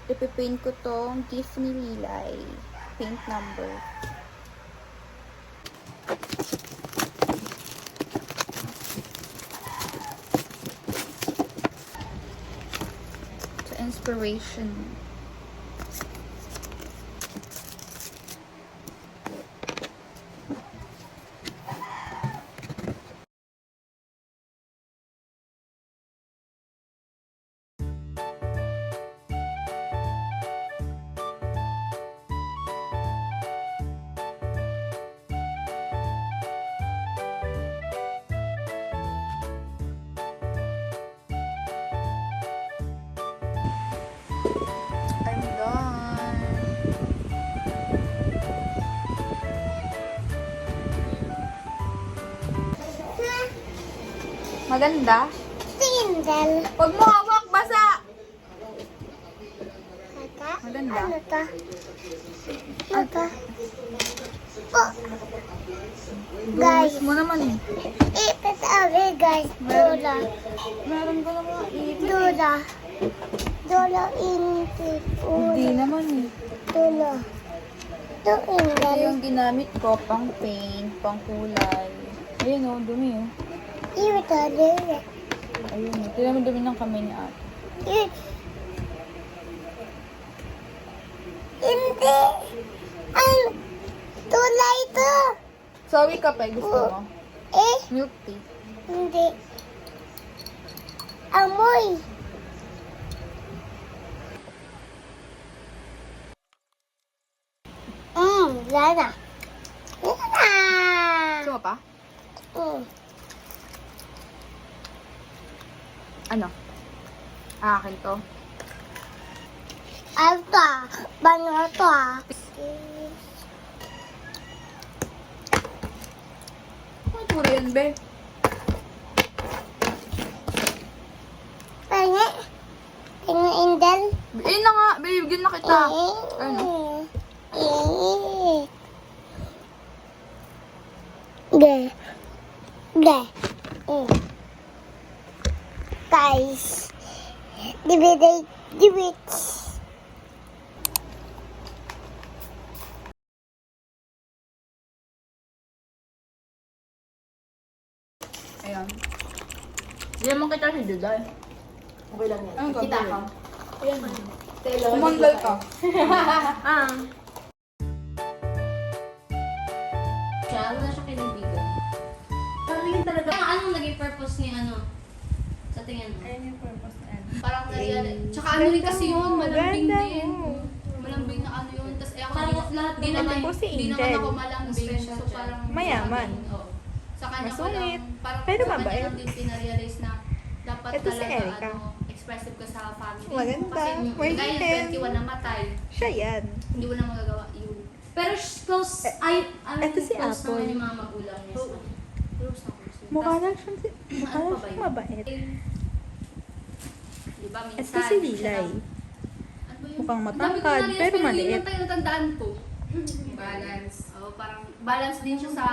ipipaint ko tong gift ni Lilay. Paint number. So, inspiration. I'm done. Maganda? Tindel. Huwag mo hawak, basa! Kaka? Maganda. Ano to? Ano to? Oh. Guys. Guys mo naman eh. Ipit away guys. Dola. Meron ko naman ipit. Dola. Dola inpit. Hindi naman eh. Dola. To Ito indel. yung ginamit ko pang paint, pang kulay. Ayun o, dumi o. Ipit away. Ayun o. Tignan mo dumi ng kamay ni ate. Ipit. Hindi. Ang dola ito. Sawi ka pa, gusto mo? Eh, Milk tea. hindi. Amoy. Lana. Lana. Gusto mo pa? Ano? Akin to. Alta. Banato. Ano puro yan, be? Penge. Penge indel. Eh na nga, be. Bigyan na kita. Ano? Ge. Ge. Guys. Divide. Ayan. Hindi naman kita si Juday. Okay lang yan. Ano ka? Kita ka. Ayan. Kumandal ka. Siya, wala siya kaibigan. Pero yun talaga. Anong naging purpose ni ano? Sa tingin mo? Ayan yung purpose na yan. Parang na-realize. Tsaka ano rin kasi yun, malambing din. Malambing na ano yun. Tapos ako, lahat din naman, po si di naman Angel. ako malambing. So parang, Mayaman. Oo. Sa kanya ko Masungit. lang, parang Pero sa kanya mabait. lang din pinarealize na dapat Ito si talaga Erica. expressive ka sa family. Maganda. Kasi May gaya ngipin. 21 namatay, Siya yan. hindi mo na magagawa yun. Pero close, I Eto si close Apple. naman yung mga magulang niya. sa kanya. Close na close. Mukha Tas, lang siyang, mukha ano lang pa ba siyang yun? mabait. Diba, minsan, Ito si Lilay. Ano ba yun? Mukhang Ang dami ko matangkad, na-realize, pero Yun maliit. lang tayo natandaan ko. Balance. Oo, parang balance din siya sa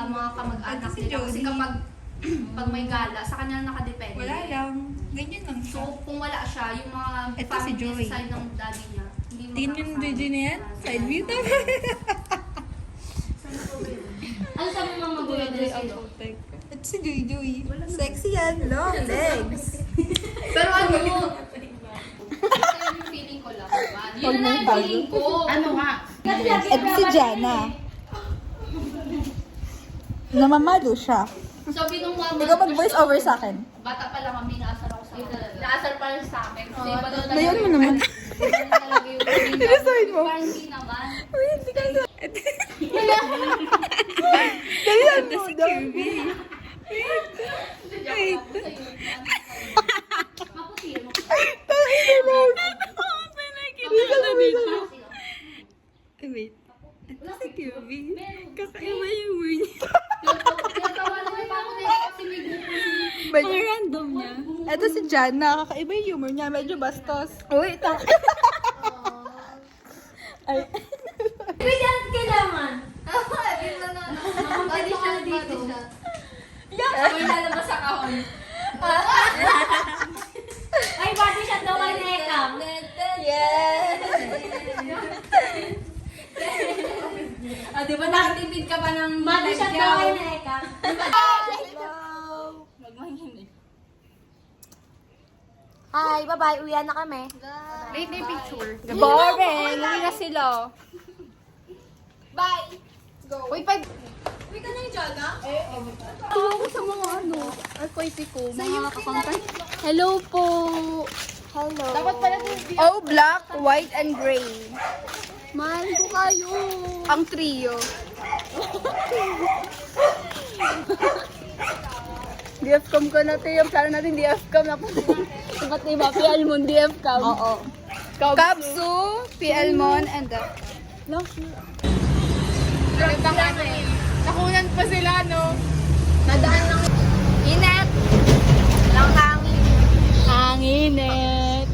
mga kamag-anak nila. Kasi kapag pag may gala, sa kanya lang nakadepende. lang. Ganyan lang So, kung wala siya, yung mga Ito si family Joy. side ng daddy niya, hindi Tingnan yung makakasama. video na yan. Side view na. Ano sabi mo mga magulang nila sa'yo? Ito si Joy Joy. Sexy yan. Long legs. Pero ano, ito yung feeling ko lang, diba? Yun na yung feeling ko. Ano nga? Ito si Jana. Namamalo siya. Sabi nung mama, Ikaw mag-voice over sa akin. bata pa lang kami, naasar ako sa akin. Naasar pa lang sa akin. Kasi iba daw talaga Layan mo naman. iba daw talaga yung feeling. Sinusuin mo. Parang hindi naman. Uy, hindi ka na. Dalihan mo daw. Wait. Maputi yun. Wait. Ito si QB. Kakaiba yung word niya. Tinatawanan pa ako dito kasi may grupo. Ang random niya. Ito si Jana. Kakaiba yung humor niya. Medyo bastos. Uy, ito. Ay. Pwede ang kailangan. Body shot dito. May lalabas sa kahon. Ay, body shot daw kay Nekam. Di ba nakatipid ka pa ng live Hi, bye-bye. Uwian na kami. Late na yung picture. Boring! Uwi na sila. Bye! Go. Uy, pag... Ako sa mga ano, FYP ko, mga kakangkan. Hello po! Hello. Dapat pala ito yung Oh, black, white, and gray. Mahal ko kayo. Ang trio. DFCOM ko na ito yung plano natin, DFCOM na po. Dapat na iba, PLMon, DFCOM. Oo. Kapsu, PLMon, and the... Nakunan pa sila, no? Nadaan lang. Init! Lang hangin. Hanginit.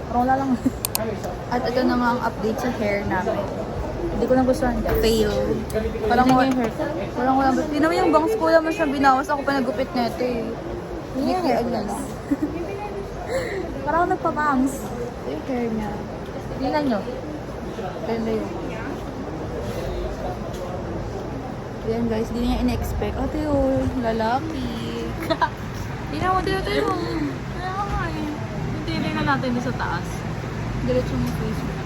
Parang wala lang. At ito na nga ang update sa hair namin. Hindi ko nagustuhan. Fail. Parang wala yung hair. Parang wala. Hindi naman yung bangs ko naman siya binawas. Ako pa nagupit na ito eh. Hindi ko alam. Parang ako nagpabangs. Ito yung hair niya. Tingnan nyo. Ganda yun. Yan guys, hindi niya in-expect. Ate oh, lalaki. Tingnan mo, tingnan tayo. Kaya nga eh. Hindi na natin doon sa taas. Diretso mo face mo.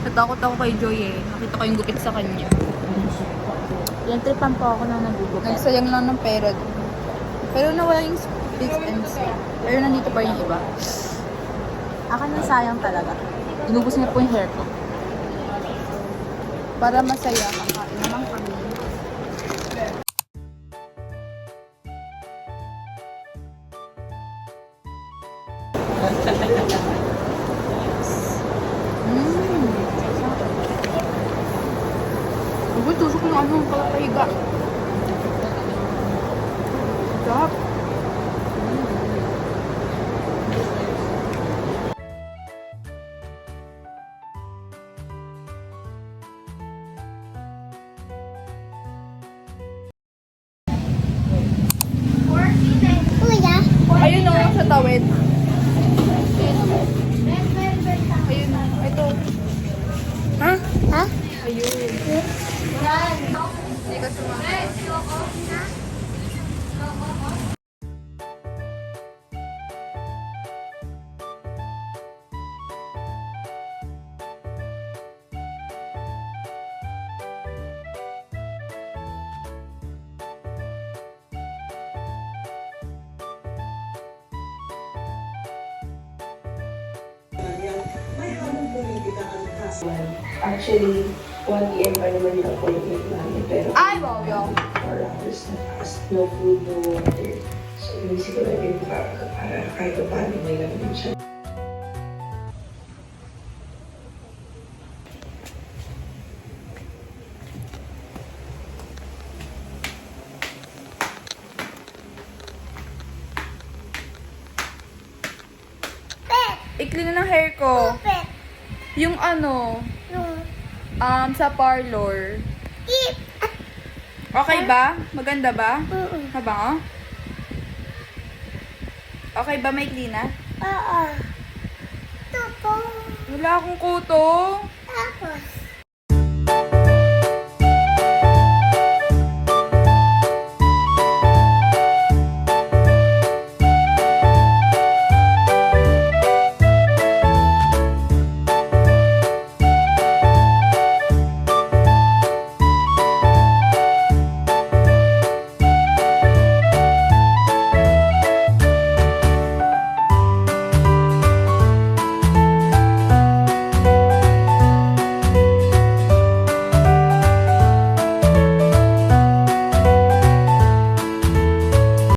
Natakot ako kay Joy eh. Nakita ko yung gupit sa kanya. Yan, tripan po ako na nagugupit. Nagsayang lang ng pera. Pero nawala yung sticks and stuff. Pero nandito pa yung iba. Akin na sayang talaga. Inubos niya po yung hair ko. Para masaya, kakain naman kami. Uy, tusok yung ano, kalapahiga. Sarap. Kuya. Ayun o, sa tawid. Ayun o, ito. Ha? Ha? Ayun. Hindi ka sumakas. Actually, 1 p.m. pa naman yung appointment namin, pero Ay, wow, wow. 4 hours na past, no food, no water. So, inisip ko na din para kahit pa paano may laman siya. Ikli na ng hair ko. Pet. Yung ano, Yung sa parlor. tip. Okay ba? Maganda ba? Oo. Mabango? Okay ba? May clean na? Oo. Tupo. Wala akong kuto. Tapos.